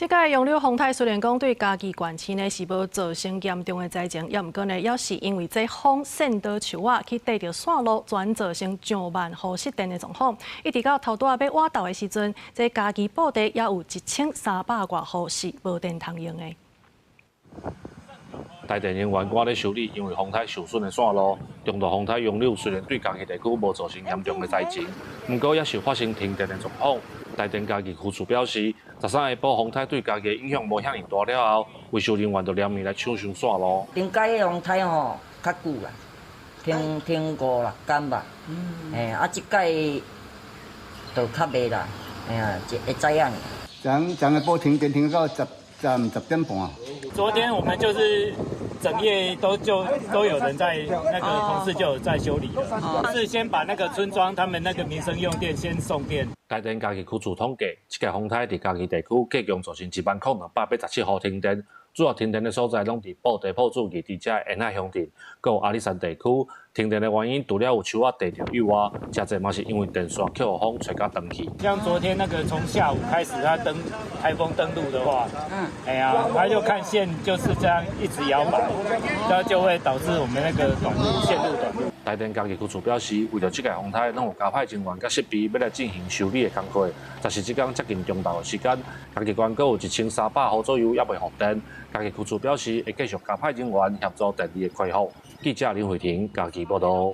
这届杨柳丰泰虽然讲对家己县市呢是无造成严重的灾情，也毋过呢，也是因为这风扇倒树啊，去带着线路，转造成上万户失电的状况。一直到头拄仔要挖豆的时阵，这家己布地也有1300多户是无电通用的。台电人员赶咧修理因为风台受损的线路，中度风台杨柳虽然对家己地区无造成严重的灾情，不过也是发生停电的状况。台电家己区处表示，13下晡风台对家己的影响无遐尼大了后，维修人员就连夜来抢修线路。顶届迄风台吼较久啦，停5-6天吧。即届就较袂啦，会知影。昨下晡停电停到10点半。昨天我们就是整夜都有人在那个同事就有在修理了，是先把那个村庄他们那个民生用电先送电。台电家己区处统计，这届风台伫家己地区计共造成10287户停电，主要停电的所在拢伫布地埔子义地遮沿海乡镇，佮有阿里山地区。停电的原因除了有树仔地着有啊，真侪嘛是因为电线去互风吹甲断去。像昨天那个从下午开始，它台风登陆的话，它就看线就是这样一直摇摆，那就会导致我们那个短路线路短路。台电家己区处表示，为了这届风台，拢有加派人员甲设备要来进行修理的工作。但是即天接近中昼的时间，家己县阁有1300户左右也未复电。家己区处表示，会继续加派人员协助电力的恢复。记者林慧婷家己报道。